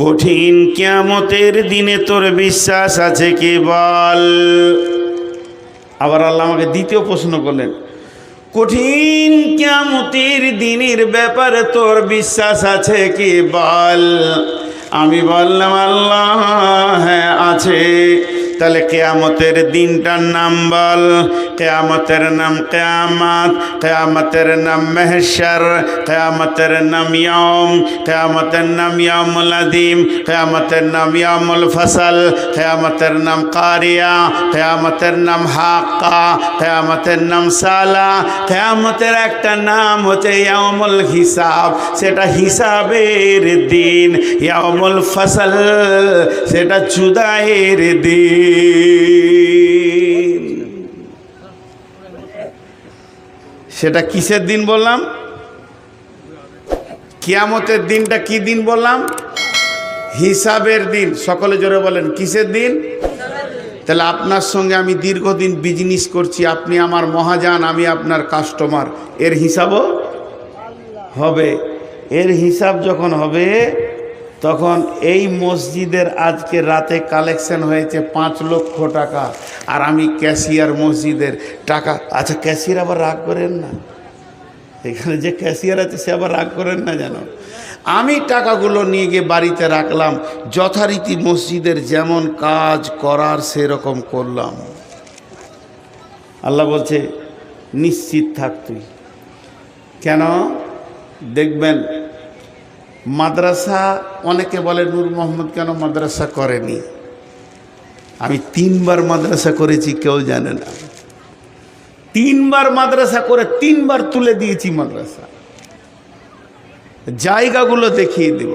কঠিন কিয়ামতের দিনে তোর বিশ্বাস আছে কি বল। আবার আল্লাহ আমাকে দ্বিতীয় প্রশ্ন করলেন, কঠিন কিয়ামতের দিনের ব্যাপারে তোর বিশ্বাস আছে কি বল। আমি বললাম আল্লাহ হ্যাঁ আছে। তাহলে কিয়ামতের দিনটার নাম বল। কিয়ামতের নাম কিয়ামত, কিয়ামতের নাম মাহশর, কিয়ামতের নাম ইয়াউম, কিয়ামতের নাম ইয়াউমুল আযীম, কিয়ামতের নাম ইয়াউমুল ফসল, কিয়ামতের নাম কারিয়া, কিয়ামতের নাম হাক্কা, কিয়ামতের নাম সালা, কিয়ামতের একটা নাম হচ্ছে ইয়াউমুল হিসাব, সেটা হিসাবের দিন। ইয়াউমুল ফসল, সেটা জুদাইয়ের দিন। সেটা কিসের দিন বললাম? কিয়ামতের দিনটা কি দিন বললাম? হিসাবের দিন। সকলে জোরে বলেন, কিসের দিন? তাহলে আপনার সঙ্গে আমি দীর্ঘদিন বিজনেস করছি, আপনি আমার মহাজন, আমি আপনার কাস্টমার, এর হিসাবও হবে। এর হিসাব যখন হবে তখন এই মসজিদের আজকে রাতে কালেকশন হয়েছে 5 লক্ষ টাকা, আর আমি ক্যাশিয়ার মসজিদের টাকা। আচ্ছা, ক্যাশিয়ার আবার রাগ করেন না, এখানে যে ক্যাশিয়ার আছে সে আবার রাগ করেন না যেন। আমি টাকাগুলো নিয়ে গিয়ে বাড়িতে রাখলাম, যথারীতি মসজিদের যেমন কাজ করার সেরকম করলাম। আল্লাহ বলছে নিশ্চিত থাক তুই। কেন? দেখবেন মাদ্রাসা, অনেকে বলে নূর মোহাম্মদ কেন মাদ্রাসা করেনি। আমি 3 বার মাদ্রাসা করেছি, কেউ জানে না। 3 বার মাদ্রাসা করে 3 বার তুলে দিয়েছি মাদ্রাসা। জায়গাগুলো দেখিয়ে দেব,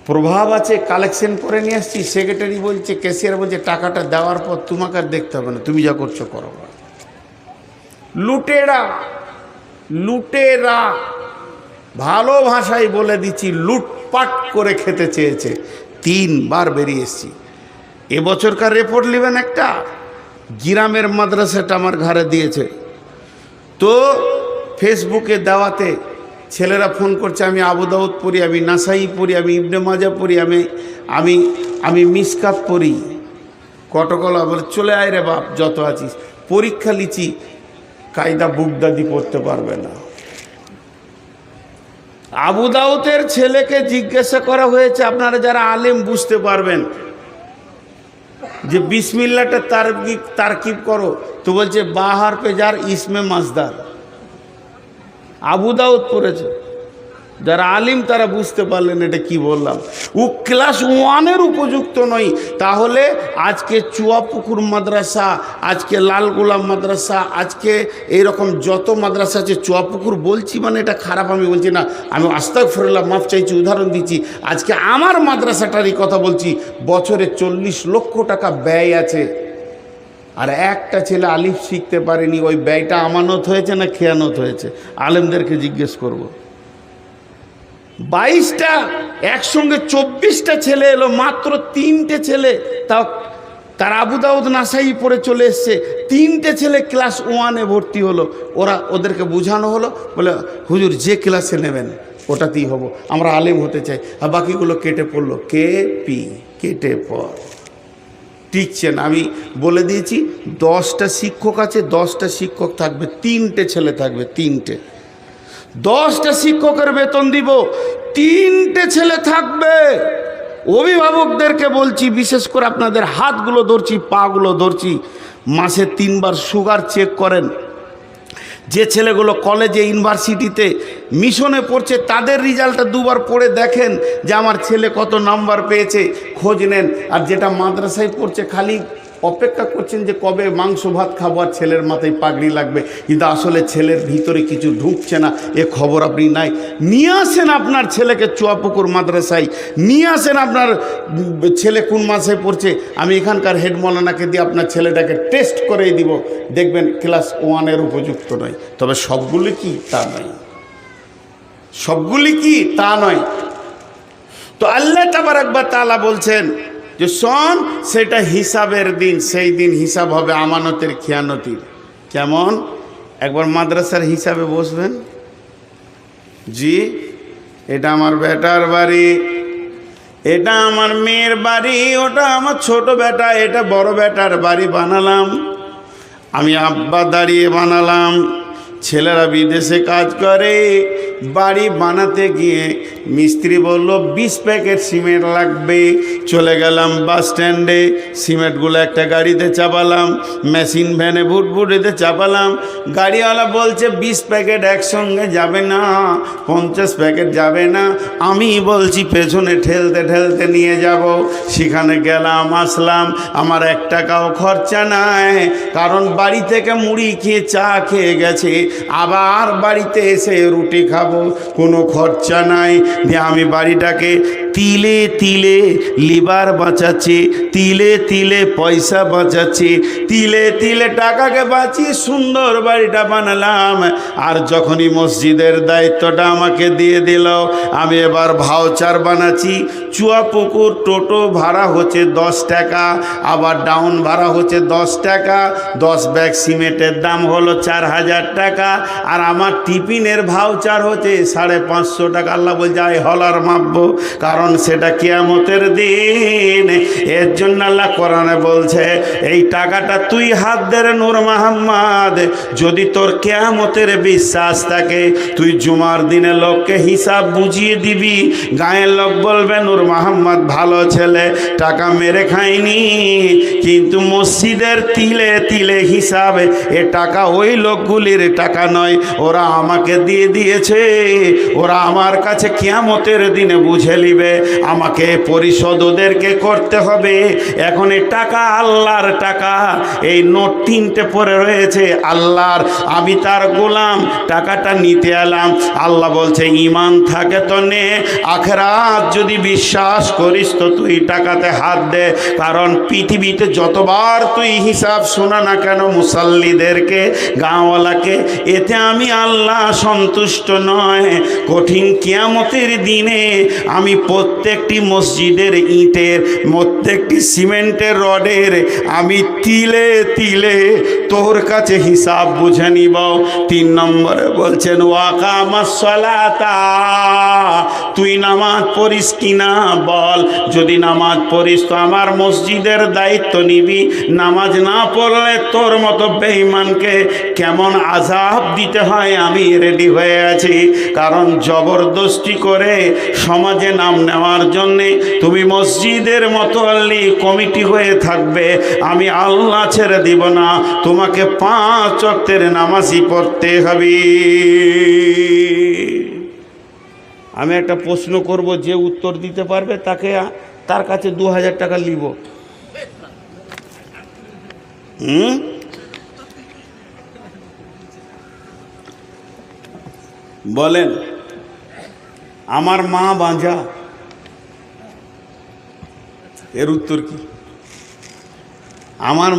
প্রভাব আছে। কালেকশন করে নিয়ে আসছি, সেক্রেটারি বলছে, ক্যাশিয়ার বলছে টাকাটা দেওয়ার পর তোমাকে আর দেখতে হবে না, তুমি যা করছো করো। লুটেরা, লুটেরা, ভালো ভাষায় বলে দিচ্ছি, লুটপাট করে খেতে চেয়েছে। 3 বার বেরিয়ে এসছি। এবছরকার রিপোর্ট নেবেন একটা, গ্রামের মাদ্রাসাটা আমার ঘরে দিয়েছে। তো ফেসবুকে দেওয়াতে ছেলেরা ফোন করছে, আমি আবু দাউদ পড়ি, আমি নাসাই পড়ি, আমি ইবনে মাজা পড়ি, আমি মিসকাত পড়ি। কটকলা বলে চলে আয় রে বাপ, যত আছিস। পরীক্ষা লিচি, কায়দা বুগদাদি পড়তে পারবে না। আবু দাউদের ছেলেকে জিজ্ঞাসা করা হয়েছে, আপনারা যারা আলেম বুঝতে পারবেন, যে বিসমিল্লাহটা তারকিব করো, তো বলছে বাহার পে যার ইসমে মাজদার। আবু দাউদ পড়েছে, যারা আলিম তারা বুঝতে পারলেন এটা কি বললাম। ও ক্লাস 1-এর উপযুক্ত নয়। তাহলে আজকে চুয়াপুকুর মাদ্রাসা, আজকে লালগোলাম মাদ্রাসা, আজকে এইরকম যত মাদ্রাসা আছে, চুয়াপুকুর বলছি মানে এটা খারাপ আমি বলছি না, আমি আস্তাগফিরুল্লাহ, মাফ চাইছি, উদাহরণ দিচ্ছি। আজকে আমার মাদ্রাসাটারই কথা বলছি, বছরে 40 লক্ষ টাকা ব্যয় আছে, আর একটা ছেলে আলিফ শিখতে পারেনি। ওই ব্যয়টা আমানত হয়েছে না খেয়ানত হয়েছে? আলেমদেরকে জিজ্ঞেস করব। 22টা একসঙ্গে 24টা ছেলে এলো, মাত্র 3টে ছেলে, তাও তার আবু দাউদ নাসাই পড়ে চলে এসছে। 3টে ছেলে ক্লাস 1-এ ভর্তি হলো। ওদেরকে বোঝানো হলো, বলে হুজুর যে ক্লাসে নেবেন ওটাতেই হবো, আমরা আলেম হতে চাই। আর বাকিগুলো কেটে পড়লো, KP, কেটে পড়। টিকছে না। আমি বলে দিয়েছি 10টা শিক্ষক আছে, 10টা শিক্ষক থাকবে, 3টে ছেলে থাকবে, 3টে। 10টা শিক্ষকের বেতন দিব, 3টে ছেলে থাকবে। অভিভাবকদেরকে বলছি, বিশেষ করে আপনাদের হাতগুলো ধরছি, পাগুলো ধরছি, মাসে 3 বার সুগার চেক করেন। যে ছেলেগুলো কলেজে, ইউনিভার্সিটিতে, মিশনে পড়ছে, তাদের রেজাল্টটা 2 বার পড়ে দেখেন যে আমার ছেলে কত নাম্বার পেয়েছে, খোঁজ নেন। আর যেটা মাদ্রাসায় পড়ছে, খালি অপেক্ষা করছেন যে কবে মাংস ভাত খাবো আর ছেলের মাথায় পাগড়ি লাগবে, কিন্তু আসলে ছেলের ভিতরে কিছু ঢুকছে না, এ খবর আপনি নাই। নিয়ে আসেন আপনার ছেলেকে চুয়াপুকুর মাদ্রাসায়, নিয়ে আসেন আপনার ছেলে কোন মাসে পড়ছে, আমি এখানকার হেড মৌলানাকে দিয়ে আপনার ছেলেটাকে টেস্ট করেই দিব, দেখবেন ক্লাস 1-এর উপযুক্ত নয়। তবে সবগুলি কি তা নয়, সবগুলি কি তা নয়। তো আল্লাহ তাবারক ওয়া তাআলা বলছেন যে শোন, সেটা হিসাবের দিন, সেই দিন হিসাব হবে আমানতের খিয়ানতির। কেমন? একবার মাদ্রাসার হিসাবে বসবেন, জি এটা আমার বেটার বাড়ি, এটা আমার মেয়ের বাড়ি, ওটা আমার ছোট বেটা, এটা বড় বেটার বাড়ি বানালাম। আমি আব্বা দাঁড়িয়ে বানালাম। ছেলেরা বিদেশে কাজ করে, বাড়ি বানাতে গিয়ে মিস্ত্রি বলল 20 প্যাকেট সিমেন্ট লাগবে। চলে গেলাম বাস স্ট্যান্ডে, সিমেন্টগুলো একটা গাড়িতে চাপালাম, মেশিন ভ্যানে ভুটভুটিতে চাপালাম। গাড়িওয়ালা বলছে 20 প্যাকেট একসঙ্গে যাবে না, 50 প্যাকেট যাবে না। আমি বলছি পেছনে ঠেলতে ঠেলতে নিয়ে যাব। সেখানে গেলাম, আসলাম, আমার 1 টাকাও খরচা নাই, কারণ বাড়ি থেকে মুড়ি খেয়ে চা খেয়ে গেছে, আবার বাড়িতে এসে রুটি খাবো, কোনো খরচা নাই। দিয়ে আমি বাড়িটাকে তিলে তিলে লিভার বাঁচাচ্ছি, তিলে তিলে পয়সা বাঁচাচ্ছি, তিলে তিলে টাকাকে বাঁচিয়ে সুন্দর বাড়িটা বানালাম। আর যখনই মসজিদের দায়িত্বটা আমাকে দিয়ে দিল, আমি এবার ভাউচার বানাচ্ছি। চুয়াপুকুর টোটো ভাড়া হচ্ছে 10 টাকা, আবার ডাউন ভাড়া হচ্ছে 10 টাকা, 10 ব্যাগ সিমেন্টের দাম হলো 4000 টাকা, আর আমার টিফিনের ভাউচার হচ্ছে 550 টাকা। আল্লাহ বলছে আয় হলার মাপবো, কারণ সেটা কিয়ামতের দিন। এর জন্য আল্লাহ কোরআনে বলছে এই টাকাটা তুই হাত দে রে নূর মোহাম্মদ, যদি তোর কিয়ামতের বিশ্বাস থাকে তুই জুমার দিনে লোককে হিসাব বুঝিয়ে দিবি। গায়ের লোক বলবে নূর মোহাম্মদ ভালো ছেলে, টাকা মেরে খায়নি, কিন্তু মসজিদের তিলে তিলে হিসাবে এ টাকা ওই লোকগুলির টাকা নয়, ওরা আমাকে দিয়ে দিয়েছে, ওরা আমার কাছে কিয়ামতের দিনে বুঝে নিবে, আমাকে পরিশোধ ওদেরকে করতে হবে। এখন এই টাকা আল্লাহর টাকা, এই নোট 3টে পড়ে রয়েছে আল্লাহর, আমি তার গোলাম, টাকাটা নিতে এলাম। আল্লাহ বলছে ঈমান থাকে তো নে, আখিরাত যদি বিশ্বাস করিস তো তুই টাকাতে হাত দে। কারণ পৃথিবীতে যতবার তুই হিসাব শোনা না কেন মুসাল্লিদেরকে, গাঁওয়ালাকে, এতে আমি আল্লাহ সন্তুষ্ট নয়। কঠিন কিয়ামতের দিনে আমি প্রত্যেকটি মসজিদের ইটের, প্রত্যেকটি সিমেন্টের রডের আমি তিলে তিলে তোর কাছে হিসাব বুঝে নিব। 3 নম্বরে বলছেন ওয়াকামাস সালাতা, তুই নামাজ পড়িস কিনা বল, যদি নামাজ পড়িস তো আমার মসজিদের দায়িত্ব নিবি, নামাজ না পড়লে তোর মতো বেঈমানকে কেমন আযাব দিতে হয় আমি রেডি হয়ে আছি। কারণ জবরদস্তি করে সমাজে নাম নেওয়ার জন্যে তুমি মসজিদের মতোয়াল্লি কমিটি হয়ে থাকবে, আমি আল্লাহ ছেড়ে দিব না, তোমাকে 5 ওয়াক্তের নামাজই পড়তে হবে। আমি একটা প্রশ্ন করব, যে উত্তর দিতে পারবে তাকে, তার কাছে 2000 টাকা নিব। বলেন, আমার মা বাঁঝা, এর উত্তর কি? আমার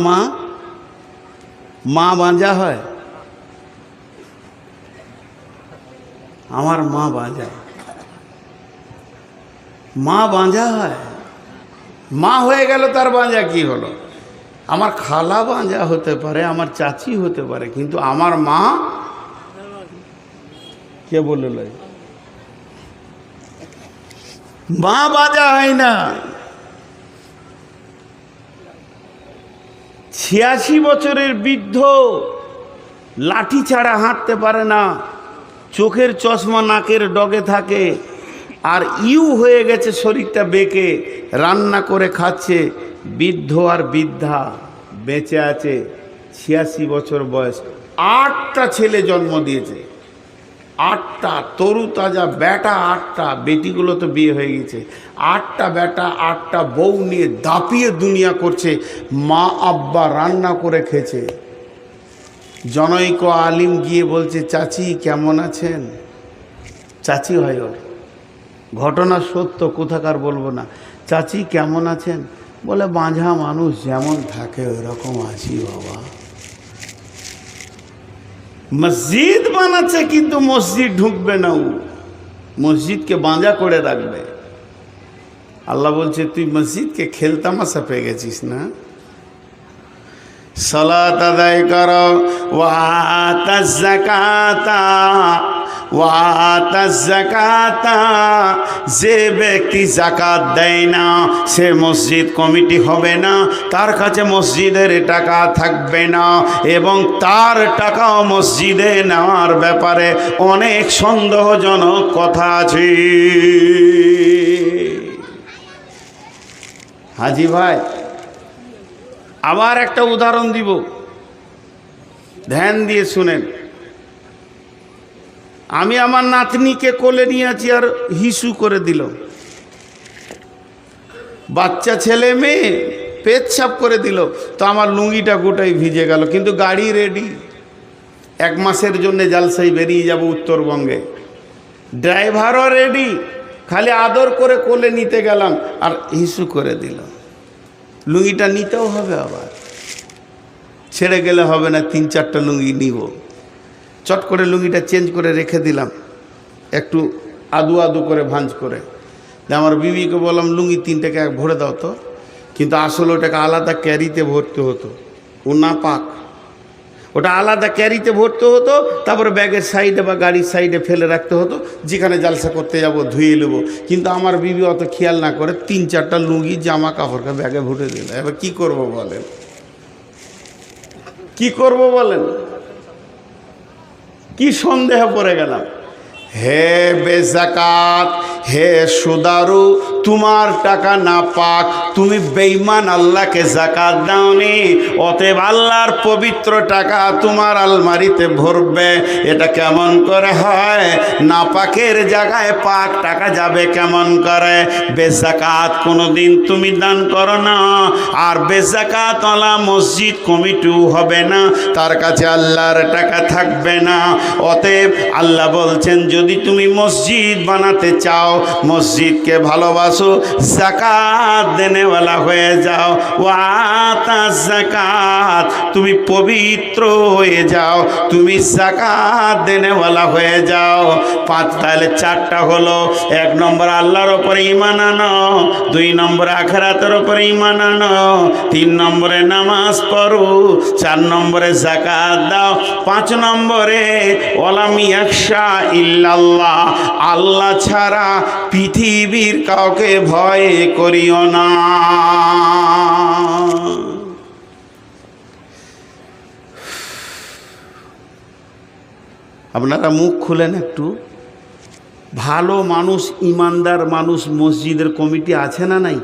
মা বাঁঝা হয়? আমার মা বাঁঝা, মা বাঁঝা হয়? মা হয়ে গেল তার বাঁঝা কি হলো? আমার খালা বাঁঝা হতে পারে, আমার চাচি হতে পারে, কিন্তু আমার মা কে বলল? মা বাঁঝা হয় না। 86 বছরের বৃদ্ধ লাঠি ছাড়া হাঁটতে পারে না, চোখের চশমা নাকের ডগে থাকে, আর হয়ে গেছে শরীরটা বেঁকে, রান্না করে খাচ্ছে। বৃদ্ধ আর বৃদ্ধা বেঁচে আছে, 86 বছর বয়স, 8টা ছেলে জন্ম দিয়েছে, 8টা তরু তাজা বেটা, 8টা বেটিগুলো তো বিয়ে হয়ে গেছে, 8টা বেটা 8টা বউ নিয়ে দাপিয়ে দুনিয়া করছে। মা আব্বা রান্না করে খেয়েছে। জনৈক আলিম গিয়ে বলছে চাচি কেমন আছেন? চাচি হয় ওর, ঘটনা সত্য, কোথাকার বলবো না। চাচি কেমন আছেন? বলে বাঁঝা মানুষ যেমন থাকে ওইরকম আছি বাবা। মসজিদ বানাচ্ছে কিন্তু মসজিদ ঢুকবে না, ও মসজিদকে বাঁধা করে রাখবে। আল্লাহ বলছে তুই মসজিদকে খেলতামাশা পেয়ে গেছিস না। সালাত আদায় করো, ওয়া আতাজ যাকাতা, ওয়া আতাজ যাকাতা, যে ব্যক্তি যাকাত দেয় না সে মসজিদ কমিটি হবে না, তার কাছে মসজিদের টাকা থাকবে না, এবং তার টাকাও মসজিদে নেওয়ার ব্যাপারে অনেক সন্দেহজনক কথা আছে। হাজি ভাই, আবার একটা উদাহরণ দিব, ধ্যান দিয়ে শুনেন। আমি আমার নাতনিকে কোলে নিয়েছি আর হিসু করে দিল, বাচ্চা ছেলে মেয়ে পেচ্ছাপ করে দিল, তো আমার লুঙ্গিটা গোটাই ভিজে গেল, কিন্তু গাড়ি রেডি, 1 মাসের জন্য জালসাই বেরিয়ে যাব উত্তরবঙ্গে, ড্রাইভারও রেডি, খালি আদর করে কোলে নিতে গেলাম আর হিসু করে দিল। লুঙ্গিটা নিতেও হবে, আবার ছেড়ে গেলে হবে না, 3-4টা লুঙ্গি নিব। চট করে লুঙ্গিটা চেঞ্জ করে রেখে দিলাম, একটু আদু আদু করে ভাঁজ করে। আমার বিবিকে বললাম লুঙ্গি 3টাকে ভরে দাও তো, কিন্তু আসলে ওটাকে আলাদা ক্যারিতে ভরতে হতো, ও না পাক, ওটা আলাদা ক্যারিতে ভরতে হতো, তারপরে ব্যাগের সাইডে বা গাড়ির সাইডে ফেলে রাখতে হতো, যেখানে জালসা করতে যাব ধুয়ে নেব। কিন্তু আমার বিবি অত খেয়াল না করে 3-4টা লুঙ্গি জামা কাপড়কে ব্যাগে ভরে দিল। এবার কি করব বলেন, কি করব বলেন, কি সন্দেহ পড়ে গেলাম। হে বেজাকাত, হে সুদারু, তোমার টাকা না পাক, তুমি বেঈমান, আল্লাহকে যাকাত দাওনি, অতএব আল্লাহর পবিত্র টাকা তোমার আলমারিতে ভরবে। এটা কেমন করে হয়? না পাকের জায়গায় পাক টাকা যাবে কেমন করে? বেজাকাত কোনোদিন তুমি দান করো না, আর বেজাকাত ওয়ালা মসজিদ কমিটিও হবে না, তার কাছে আল্লাহর টাকা থাকবে না। অতএব আল্লাহ বলছেন, যদি তুমি মসজিদ বানাতে চাও, মসজিদকে ভালোবাসো, যাকাত দেনেওয়ালা হয়ে যাও, ওয়াতা যাকাত, তুমি পবিত্র হয়ে যাও, তুমি যাকাত দেনেওয়ালা হয়ে যাও। 5, তাহলে 4টা হলো। 1 নম্বর আল্লাহর ওপরে ঈমান আনো, 2 নম্বরে আখিরাতের ওপরে ঈমান আনো, 3 নম্বরে নামাজ পড়ো, 4 নম্বরে যাকাত দাও, 5 নম্বরে ওয়ালাম ইয়াখশা ইল্লাল্লাহ, আল্লাহ ছাড়া পৃথিবীর কাউকে ভয় করিও না। আপনারা মুখ খুলেন একটু। ভালো মানুষ, ইমানদার মানুষ মসজিদের কমিটি আছে না নাই?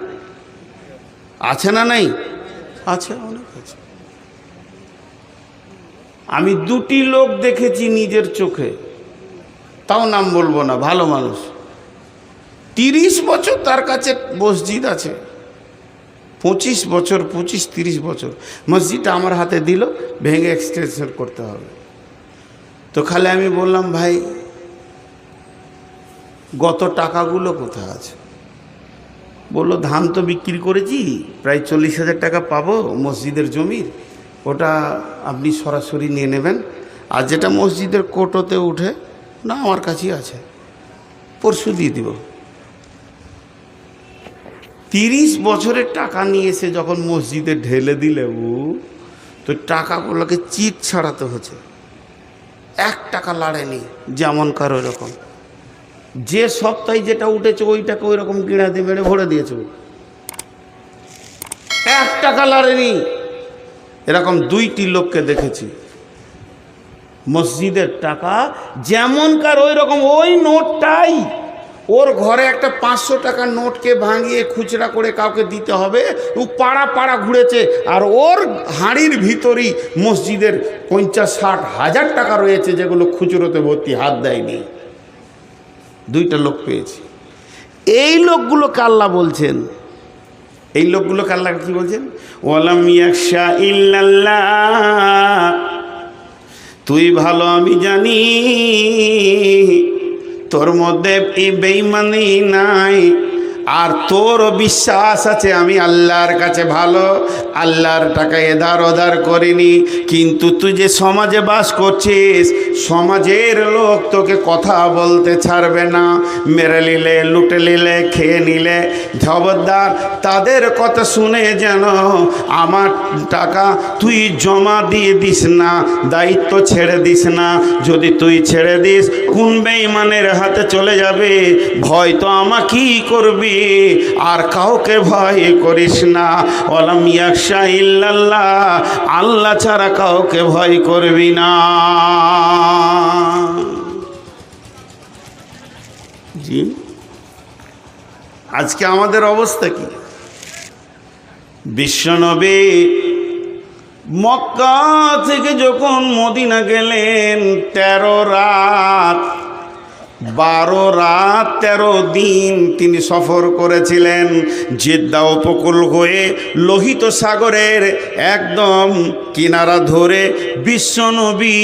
আছে না নাই? আছে, অনেক আছে। আমি 2টি লোক দেখেছি নিজের চোখে, তাও নাম বলবো না, ভালো মানুষ, 30 বছর তার কাছে মসজিদ আছে, 25 বছর, 25-30 বছর মসজিদটা আমার হাতে দিল, ভেঙে এক্সটেনশন করতে হবে। তো খালি আমি বললাম, ভাই গত টাকাগুলো কোথায় আছে? বললো, ধান তো বিক্রি করেছি, প্রায় 40,000 টাকা পাবো মসজিদের জমির, ওটা আপনি সরাসরি নিয়ে নেবেন, আর যেটা মসজিদের কোটোতে উঠে না আমার কাছেই আছে, পরশু দিয়ে দিব। 30 বছরের টাকা নিয়ে এসে যখন মসজিদে ঢেলে দিলে, তো টাকাগুলোকে চিট ছাড়াতে হচ্ছে, 1 টাকা লাড়েনি, যেমন কারো এরকম, যে সপ্তাহে যেটা উঠেছে ওইটাকে ওই রকম গিড়া দিয়ে মেরে ভরে দিয়েছে, 1 টাকা লাড়েনি। এরকম 2টি লোককে দেখেছি, মসজিদের টাকা যেমন কার ওই রকম, ওই নোটটাই ওর ঘরে একটা 500 টাকার নোটকে ভাঙিয়ে খুচরা করে কাউকে দিতে হবে, ও পাড়া পাড়া ঘুরেছে, আর ওর হাঁড়ির ভিতরই মসজিদের 50-60 হাজার টাকা রয়েছে, যেগুলো খুচরোতে ভর্তি, হাত দেয়নি। 2টা লোক পেয়েছি। এই লোকগুলোকে আল্লাহ বলছেন, এই লোকগুলোকে আল্লাহ কি বলছেন? ওয়ালাম ইয়াখশা ইল্লাল্লাহ, তুই ভালো আমি জানি, তোর মধ্যে এই বেঈমানি নাই, আর তোরও বিশ্বাস আছে আমি আল্লাহর কাছে ভালো, আল্লাহর টাকা এধার ওধার করিনি, কিন্তু তুই যে সমাজে বাস করছিস সমাজের লোক তোকে কথা বলতে ছাড়বে না, মেরে নিলে, লুটে নিলে, খেয়ে নিলে, খবরদার তাদের কথা শুনে যেন আমার টাকা তুই জমা দিয়ে দিস না, দায়িত্ব ছেড়ে দিস না। যদি তুই ছেড়ে দিস কোন বেঈমানের হাতে চলে যাবে, ভয় তো আমাকেই করবি, আর কাউকে ভয় করিস না। ওয়ালাম ইয়াখশা ইল্লাল্লাহ, আল্লাহ ছাড়া কাউকে ভয় করবি না। জি, আজকে আমাদের অবস্থা কি? বিশ্বনবী মক্কা থেকে যখন মদিনা গেলেন 13 রাত 12 রাত 13 দিন তিনি সফর করেছিলেন। জেদ্দা উপকূল হয়ে লোহিত সাগরের একদম কিনারা ধরে বিশ্বনবী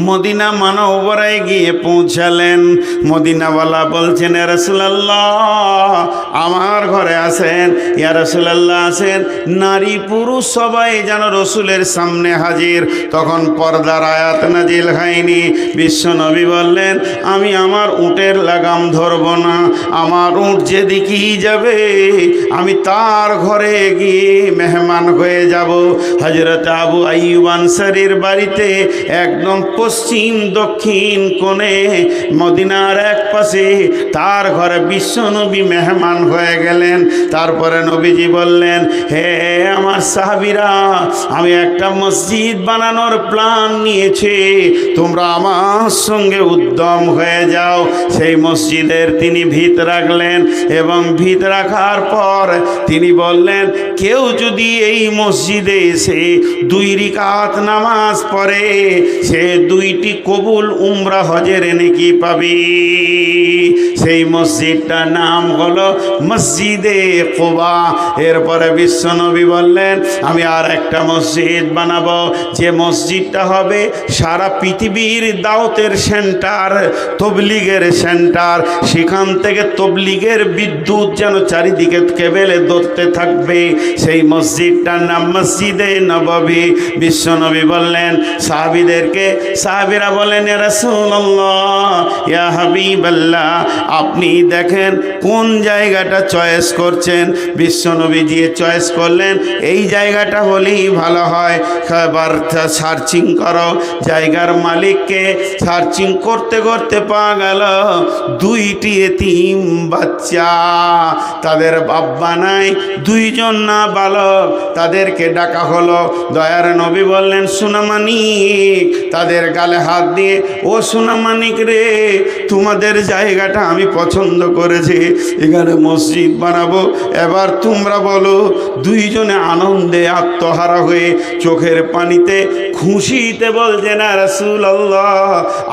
মদিনা মানবরায় গিয়ে পৌঁছালেন। মদিনাওয়ালা বলছেন, ইয়া রাসূলুল্লাহ আমার ঘরে আসেন, ইয়া রাসূলুল্লাহ আসেন। নারী পুরুষ সবাই যেন রসুলের সামনে হাজির। তখন পর্দার আয়াত নাজিল হয়নি। বিশ্বনবী বললেন, আমি আমার উটের লাগাম ধরব না, আমার উট যেদিকেই যাবে আমি তার ঘরে গিয়ে মেহমান হয়ে যাব। হযরত আবু আইয়ুব আনসারীর বাড়িতে একদম পশ্চিম দক্ষিণ কোণে মদিনার এক পাশে তার ঘরে বিশ্বনবী মেহমান হয়ে গেলেন। তারপরে নবীজি বললেন, হে আমার সাহাবীরা, আমি একটা মসজিদ বানানোর প্ল্যান নিয়েছি, তোমরা আমার সঙ্গে উদ্যম হয়ে যাও। সেই মসজিদের তিনি ভিত রাখলেন এবং ভিত রাখার পর তিনি বললেন, কেউ যদি এই মসজিদে এসে 2 রাকাত নামাজ পড়ে সে 2টি কবুল উমরা হজের নেকি পাবে। সেই মসজিদটার নাম হলো মসজিদে কুবা। এরপরে বিশ্বনবী বললেন, আমি আর একটা মসজিদ বানাবো, যে মসজিদটা হবে সারা পৃথিবীর দাওয়াতের সেন্টার, তবলিগের সেন্টার। সেখান থেকে তবলিগের বিদ্যুৎ যেন চারিদিকে কেবেলে ধরতে থাকবে। সেই মসজিদটার নাম মসজিদে নববী। বিশ্বনবী বললেন সাহাবীদেরকে, সাহাবীরা বলেন, ইয়া রাসূলুল্লাহ, ইয়া হাবিবাল্লাহ, আপনি দেখেন কোন জায়গাটা চয়েস করছেন। বিশ্বনবী দিয়ে চয়েস করলেন, এই জায়গাটা হলেই ভালো হয়। এবার সার্চিং করো, জায়গার মালিককে সার্চিং করতে করতে পাওয়া গেল 2টি এতিম বাচ্চা, তাদের বাবা নাই, 2 জন না বালক। তাদেরকে ডাকা হলো। দয়ার নবী বললেন, সোনামানিক, তাদের গালে হাত দিয়ে, ও সোনামানিক রে, তোমাদের জায়গাটা আমি পছন্দ করেছি, এখানে মসজিদ বানাবো, এবার তোমরা বলো। 2 জনে আনন্দে আত্মহারা হয়ে চোখের পানিতে খুশিতে বলছেন, ইয়া রাসূলুল্লাহ,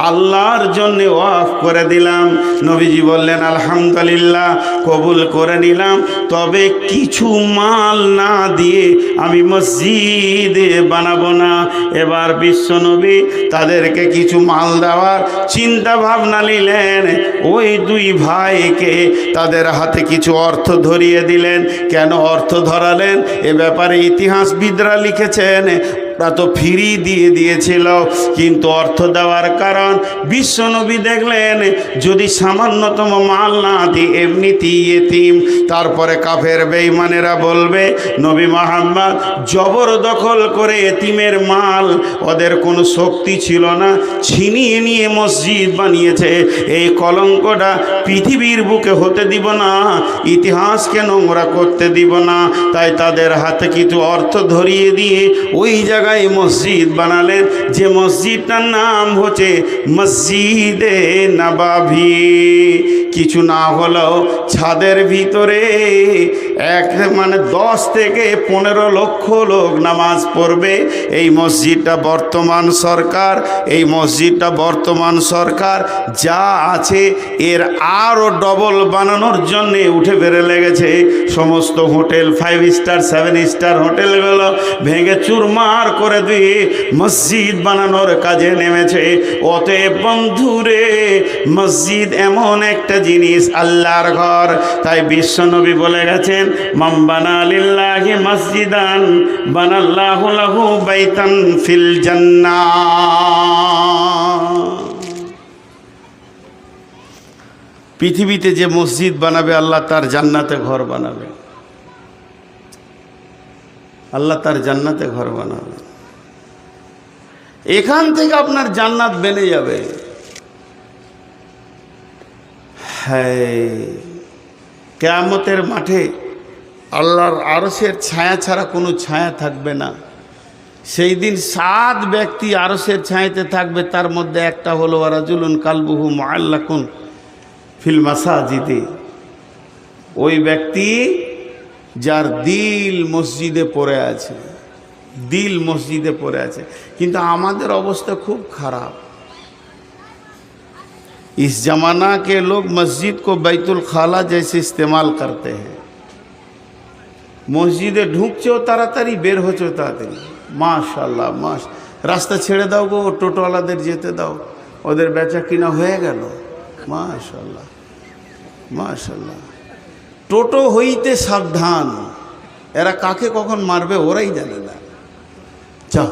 আল্লাহর জন্য ওয়াফ করে দিলাম। নবীজি বললেন, আলহামদুলিল্লাহ, কবুল করে নিলাম, তবে কিছু মাল না দিয়ে আমি মসজিদ বানাবো না। এবার বিশ্বনবী তাদেরকে কিছু মাল দেওয়ার চিন্তা ভাবনা নিলেন। ওই 2 ভাইকে তাদের হাতে কিছু অর্থ ধরিয়ে দিলেন। কেন অর্থ ধরালেন এ ব্যাপারে ইতিহাসবিদরা লিখেছেন, ওরা তো ফ্রি দিয়ে দিয়েছিল, কিন্তু অর্থ দেওয়ার কারণ বিশ্বনবী দেখলেন যদি সামান্যতম মাল না দিই এমনিতেই এতিম, তারপরে কাফের বেঈমানেরা বলবে নবী মুহাম্মদ জবরদখল করে এতিমের মাল, ওদের কোনো শক্তি ছিল না, ছিনিয়ে নিয়ে মসজিদ বানিয়েছে। এই কলঙ্কটা পৃথিবীর বুকে হতে দিব না, ইতিহাসকে নোংরা করতে দিব না। তাই তাদের হাতে কিছু অর্থ ধরিয়ে দিয়ে ওই জায়গায় মসজিদ বানালেন, যে মসজিদটার নাম হচ্ছে মসজিদে নববী। কিছু না হলেও ছাদের ভিতরে মানে 10 থেকে 15 লক্ষ লোক নামাজ পড়বে। এই মসজিদটা বর্তমান সরকার, এই মসজিদটা বর্তমান সরকার যা আছে এর আরও ডবল বানানোর জন্যে উঠে বেড়ে লেগেছে। সমস্ত হোটেল 5 স্টার 7 স্টার হোটেলগুলো ভেঙে চুরমার করে দিয়ে মসজিদ বানানোর কাজে নেমেছে। অতএব বন্ধুরে, মসজিদ এমন একটা জিনিস, আল্লাহর ঘর। তাই বিশ্বনবী বলে গেছেন, মান বানা লিল্লাহি মসজিদান বানাল্লাহু লাহু বাইতান ফিল জান্নাহ। পৃথিবীতে যে মসজিদ বানাবে আল্লাহ তার জান্নাতে ঘর বানাবে, আল্লাহ তার জান্নাতে ঘর বানাবে। এখান থেকে আপনার জান্নাত বেড়ে যাবে। হ্যাঁ, কিয়ামতের মাঠে আল্লাহর আরশের ছায়া ছাড়া কোনো ছায়া থাকবে না। সেই দিন 7 ব্যক্তি আরশের ছায়াতে থাকবে, তার মধ্যে একটা হলো রাজুলুন কালবুহু মুআল্লাকুন ফিল মাসাজিদে। ওই ব্যক্তি যার দিল মসজিদে পড়ে আছে, দিল মসজিদে পড়ে আছে। কিন্তু আমাদের অবস্থা খুব খারাপ। इस जमाना के लोग मस्जिद को बैतुल खाला जैसे इस्तेमाल करते हैं। মসজিদে ঢুকছেও তাড়াতাড়ি, বের হচ্ছেও তাড়াতাড়ি। মাশাআল্লাহ, রাস্তা ছেড়ে দাও গো, টোটোওয়ালাদের যেতে দাও, ওদের বেচা কিনা হয়ে গেল। মাশাআল্লাহ মাশাআল্লাহ। টোটো হইতে সাবধান, এরা কাকে কখন মারবে ওরাই জানে না। যাও,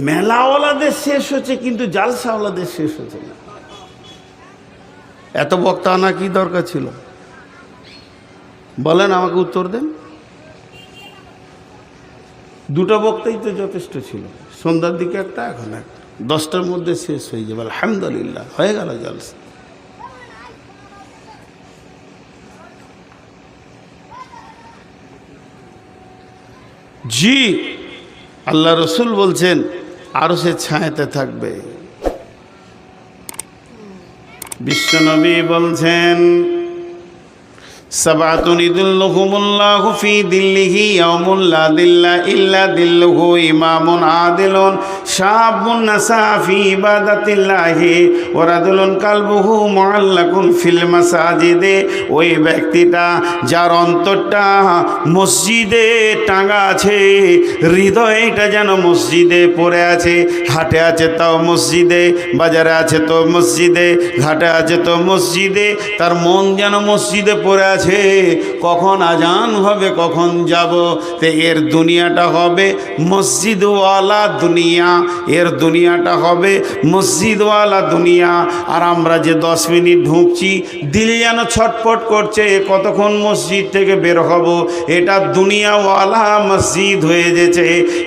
মেলাওয়ালাদের শেষ হচ্ছে কিন্তু জালসাওয়ালাদের শেষ হচ্ছে না। এত বক্তা আনা কি দরকার ছিল বলেন, আমাকে উত্তর দেন। 2টা বক্তাই তো যথেষ্ট ছিল, সন্ধ্যার দিকে একটা, এখন একটা, 10টার মধ্যে শেষ হয়ে যাবে। আলহামদুলিল্লাহ, হয়ে গেল জালসা। জি, আল্লাহ রসুল বলছেন আরশের ছায়াতে থাকবে। বিশ্বনবী বলছেন, সাবাতুন ইযিল্লুহুমুল্লাহু ফি দিল্লিহি ইয়াউমুল লা দিল্লা ইল্লা দিল্লুহু, ইমামুন আদিলুন শাবুন নাসা ফি ইবাদাতিল্লাহি ওয়া রাজুলুন কালবুহু মুআল্লাকুন ফিল মাসাজিদে। ওই ব্যক্তিটা যার অন্তরটা মসজিদে টাঙা আছে, হৃদয়টা যেন মসজিদে পড়ে আছে, হাটে আছে তাও মসজিদে, বাজারে আছে তো মসজিদে, ঘাটে আছে তো মসজিদে, তার মন যেন মসজিদে পড়ে আছে। কখন আজান হবে, কখন যাব। তো এর দুনিয়াটা হবে মসজিদওয়ালা দুনিয়া, এর দুনিয়াটা হবে মসজিদওয়ালা দুনিয়া। আর আমরা যে 10 মিনিট ঢুকছি, দিল যেন ছটফট করছে কতক্ষণ মসজিদ থেকে বের হব। এটা দুনিয়াওয়ালা মসজিদ হয়ে গেছে।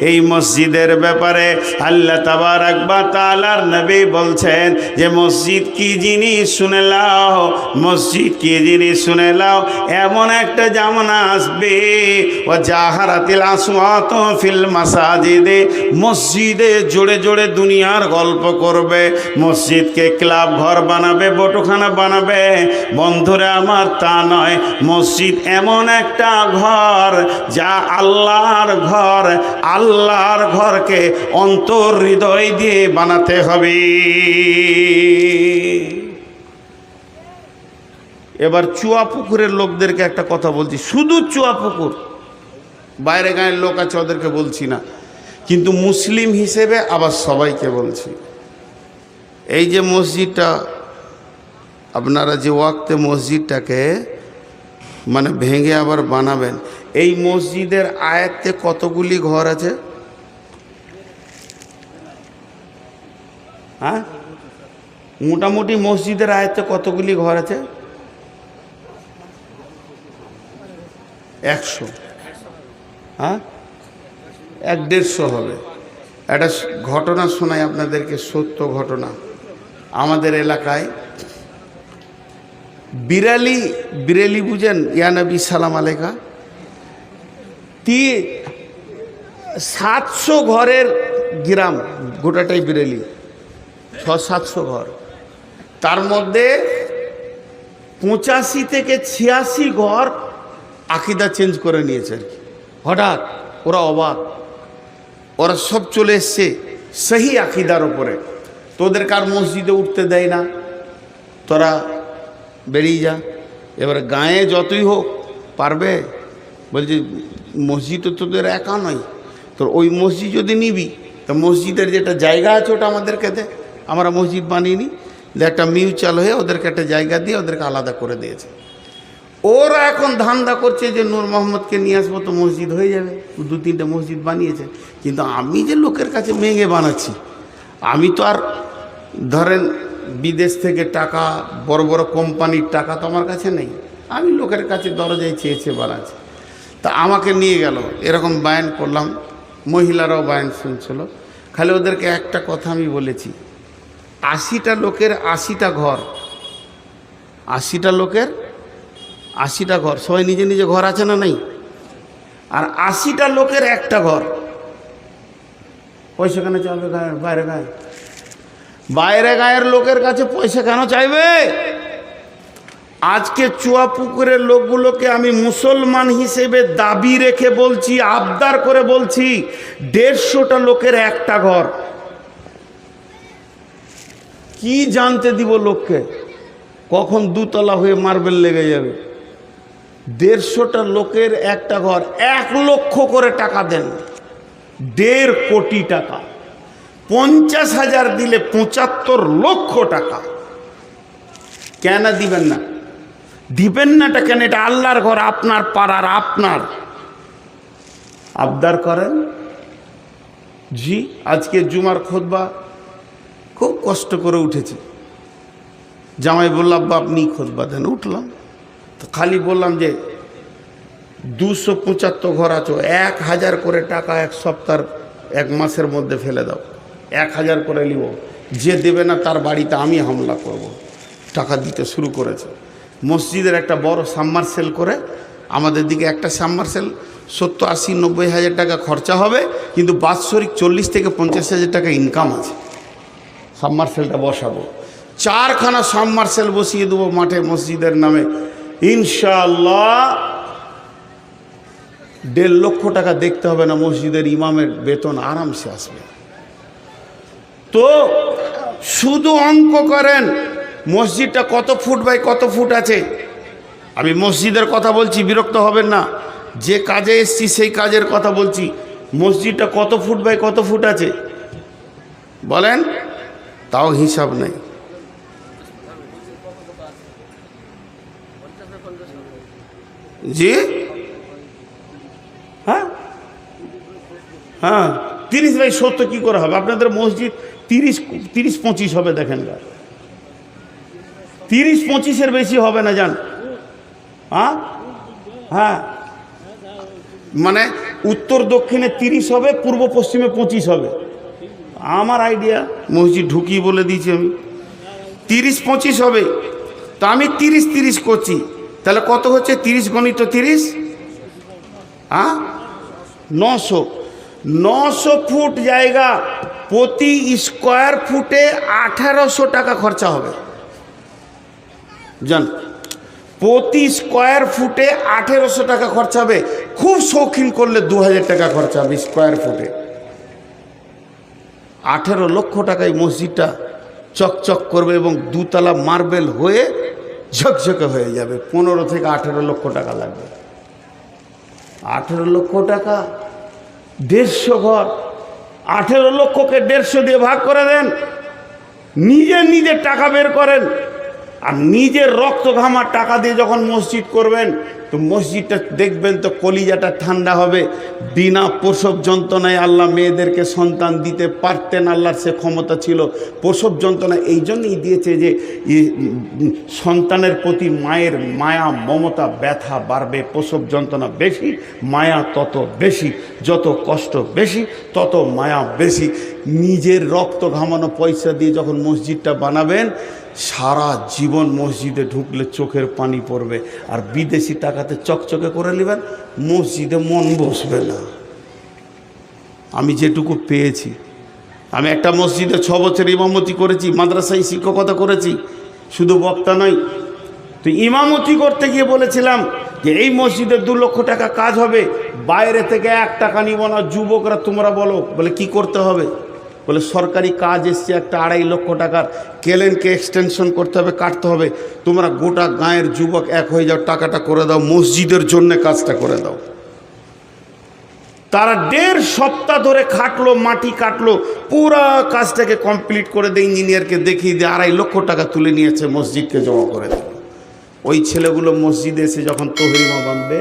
এই মসজিদের ব্যাপারে আল্লাহ তাবারাক ওয়া তাআলার নবী বলছেন যে মসজিদ কি জিনিস শুনে লাও, মসজিদ কি জিনিস শুনে লাও। এমন একটা জামানা আসবে, ও জাহারাতিল আসওয়াত ফিল মাসাজিদে, মসজিদে জোরে জোরে দুনিয়ার গল্প করবে, মসজিদকে ক্লাব ঘর বানাবে, বটখানা বানাবে। বন্ধুরা আমার, তা নয়। মসজিদ এমন একটা ঘর যা আল্লাহর ঘর। আল্লাহর ঘরকে অন্তর হৃদয় দিয়ে বানাতে হবে। এবার চুয়াপুকুরের লোকদেরকে একটা কথা বলছি, শুধু চুয়াপুকুর, বাইরে গাঁয়ের লোক আছে ওদেরকে বলছি না, কিন্তু মুসলিম হিসেবে আবার সবাইকে বলছি। এই যে মসজিদটা আপনারা যে ওয়াক্তে মসজিদটাকে মানে ভেঙে আবার বানাবেন, এই মসজিদের আয়াতে কতগুলি ঘর আছে? হ্যাঁ, মোটামুটি মসজিদের আয়াতে কতগুলি ঘর আছে? 100। হ্যাঁ, 150 হবে। একটা ঘটনা শোনাই আপনাদেরকে, সত্য ঘটনা। আমাদের এলাকায় বিরেলি বুঝেন, ইয়া নবী সালাম আলাইকা, 700 ঘরের গ্রাম, গোটাটাই বিরেলি, 600-700 ঘর। তার মধ্যে 85 থেকে 86 ঘর আকিদা চেঞ্জ করে নিয়েছে আর কি। হঠাৎ ওরা অবাক, ওরা সব চলে এসছে সহি আকিদার ওপরে। তোদের কার মসজিদে উঠতে দেয় না, তোরা বেরিয়ে যা। এবার গায়ে যতই হোক পারবে, বলছে মসজিদ তো তোদের একা নয়, তোর ওই মসজিদ যদি নিবি তো মসজিদের যেটা জায়গা আছে ওটা আমাদেরকে দে, আমরা মসজিদ বানিয়ে নিই। একটা মিউচুয়াল হয়ে ওদেরকে একটা জায়গা দিয়ে ওদেরকে আলাদা করে দিয়েছে। ওরা এখন ধান্দা করছে যে নূর মোহাম্মদকে নিয়ে আসবো তো মসজিদ হয়ে যাবে, 2-3টে মসজিদ বানিয়েছে। কিন্তু আমি যে লোকের কাছে মেঘে বানাচ্ছি, আমি তো আর ধরেন বিদেশ থেকে টাকা, বড় বড় কোম্পানির টাকা তো আমার কাছে নেই, আমি লোকের কাছে দরজায় চেয়েছে বানাচ্ছি। তা আমাকে নিয়ে গেল, এরকম বায়ান করলাম, মহিলারাও বায়ান শুনছিল। খালি ওদেরকে একটা কথা আমি বলেছি, 80টা লোকের 80টা ঘর, 80টা লোকের 80টা ঘর, সবাই নিজে নিজে ঘর আছে না নাই? আর 80টা লোকের একটা ঘর, পয়সা কেন চাইবে বাইরে গায়ে? বাইরে গায়ের লোকের কাছে পয়সা কেন চাইবে? আজকে চুয়াপুকুরের লোকগুলোকে আমি মুসলমান হিসেবে দাবি রেখে বলছি, আবদার করে বলছি, 150টা লোকের একটা ঘর। কি জানতে দিব লোককে, কখন 2তলা হয়ে মার্বেল লেগে যাবে? 150টা লোকের একটা ঘর, 1 লক্ষ করে টাকা দেন, 1.5 কোটি টাকা, 50,000 দিলে 75 লক্ষ টাকা। কেন দিবেন না? দিবেন নাটা কেন? এটা আল্লাহর ঘর, আপনার পাড়ার, আপনার। আবদার করেন। জি, আজকে জুমার খুতবা খুব কষ্ট করে উঠেছি। জামাই বললাম আব্বা আপনি খুতবা দেন, উঠলাম তো খালি বললাম যে 275 ঘর আছো, 1000 করে টাকা 1 সপ্তাহ 1 মাসের মধ্যে ফেলে দাও, 1000 করে নিব, যে দেবে না তার বাড়িতে আমি হামলা করব। টাকা দিতে শুরু করেছে। মসজিদের একটা বড় সাবমার্সেল করে, আমাদের দিকে একটা সাবমার্সেল 70, 80, 90 হাজার টাকা খরচা হবে, কিন্তু বাৎসরিক 40 থেকে 50 হাজার টাকা ইনকাম আছে। সাবমার্সেলটা বসাবো, 4খানা সাবমার্সেল বসিয়ে দেবো মাঠে মসজিদের নামে, ইনশাআল্লাহ 1.5 লক্ষ টাকা দেখতে হবে না, মসজিদের ইমামের বেতন আরামসে আসবে। তো শুধু অঙ্ক করেন, মসজিদটা কত ফুট বাই কত ফুট আছে। আমি মসজিদের কথা বলছি, বিরক্ত হবেন না, যে কাজে এসছি সেই কাজের কথা বলছি। মসজিদটা কত ফুট বাই কত ফুট আছে বলেন? তাও হিসাব নেই। জি হ্যাঁ হ্যাঁ, 30 বাই 70 কি করে হবে? আপনাদের মসজিদ 30-25 হবে, দেখেন 30-25-এর বেশি হবে না, জান? হ্যাঁ হ্যাঁ, মানে উত্তর দক্ষিণে 30 হবে, পূর্ব পশ্চিমে 25 হবে। আমার আইডিয়া, মসজিদ ঢুকি বলে দিয়েছি আমি, 30-25 হবে। তো আমি 30-30 করছি, তাহলে কত হচ্ছে? 30 গণিত 30, হ্যাঁ 900 ফুট জায়গা, প্রতি স্কোয়ার ফুটে 1800 টাকা খরচা হবে। জান, প্রতি স্কোয়ার ফুটে 1800 টাকা খরচা হবে। খুব শৌখিন করলে 2000 টাকা খরচা হবে স্কোয়ার ফুটে। 18 লক্ষ টাকায় মসজিদটা চকচক করবে এবং 2তলা মার্বেল হয়ে ঝকঝকে হয়ে যাবে। 15 থেকে 18 লক্ষ টাকা লাগবে। 18 লক্ষ টাকা, 150 ঘর। 18 লক্ষকে 150 দিয়ে ভাগ করে দেন, নিজে টাকা বের করেন। আর নিজের রক্ত ঘামার টাকা দিয়ে যখন মসজিদ করবেন, তো মসজিদটা দেখবেন তো কলিজাটা ঠান্ডা হবে। বিনা প্রসব যন্ত্রণায় আল্লাহ মেয়েদেরকে সন্তান দিতে পারতেন, আল্লাহর সে ক্ষমতা ছিল। প্রসব যন্ত্রণা এই জন্যই দিয়েছে যে সন্তানের প্রতি মায়ের মায়া মমতা ব্যথা বাড়বে। প্রসব যন্ত্রণা বেশি, মায়া তত বেশি, যত কষ্ট বেশি তত মায়া বেশি। নিজের রক্ত ঘামানো পয়সা দিয়ে যখন মসজিদটা বানাবেন, সারা জীবন মসজিদে ঢুকলে চোখের পানি পড়বে। আর বিদেশি টাকাতে চকচকে করে নেবেন, মসজিদে মন বসবে না। আমি যেটুকু পেয়েছি, আমি একটা মসজিদে 6 বছর ইমামতি করেছি, মাদ্রাসায় শিক্ষকতা করেছি, শুধু বক্তা নয়, তো ইমামতি করতে গিয়ে বলেছিলাম যে এই মসজিদে 2 লক্ষ টাকা কাজ হবে, বাইরে থেকে 1 টাকা নিব না, যুবকরা তোমরা বলো। বলে কি করতে হবে? বলে সরকারি কাজ এসছে একটা 2.5 লক্ষ টাকার, কেলেনকে এক্সটেনশন করতে হবে, কাটতে হবে, তোমরা গোটা গাঁয়ের যুবক এক হয়ে যাও, টাকাটা করে দাও, মসজিদের জন্য কাজটা করে দাও। তারা 1.5 সপ্তাহ ধরে খাটলো, মাটি কাটলো, পুরা কাজটাকে কমপ্লিট করে দিয়ে ইঞ্জিনিয়ারকে দেখিয়ে দিয়ে 2.5 লক্ষ টাকা তুলে নিয়েছে, মসজিদকে জমা করে দিল। ওই ছেলেগুলো মসজিদে এসে যখন তহরিমা বাঁধবে,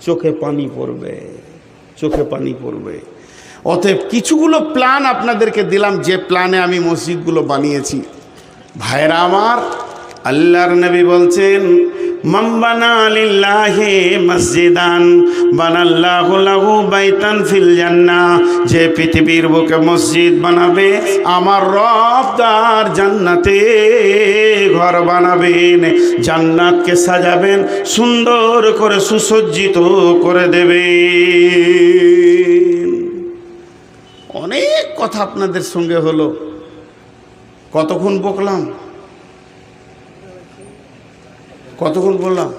চোখে পানি পড়বে, চোখে পানি পড়বে। অতএব কিছুগুলো প্ল্যান আপনাদেরকে দিলাম, যে প্ল্যানে আমি মসজিদগুলো বানিয়েছি। ভাইরা আমার, আল্লাহর নবী বলছেন, মান বানা লিল্লাহি মসজিদান বানাল্লাহু লাহু বাইতান ফিল জান্নাহ, যে পৃথিবীর বুকে মসজিদ বানাবে, আমার রব তার জান্নাতে ঘর বানাবেন, জান্নাতকে সাজাবেন, সুন্দর করে সুসজ্জিত করে দেবেন। অনেক কথা আপনাদের সঙ্গে হলো, কতক্ষণ বকলাম, কতক্ষণ বললাম?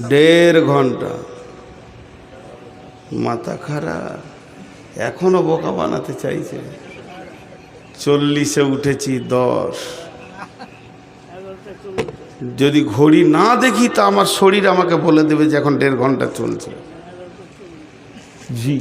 1.5 ঘন্টা। মাথা খারাপ, এখনো বোকা বানাতে চাইছে। 40-এ উঠেছি, 10। যদি ঘড়ি না দেখি তা আমার শরীর আমাকে বলে দেবে যে এখন 1.5 ঘন্টা চলছে। জি।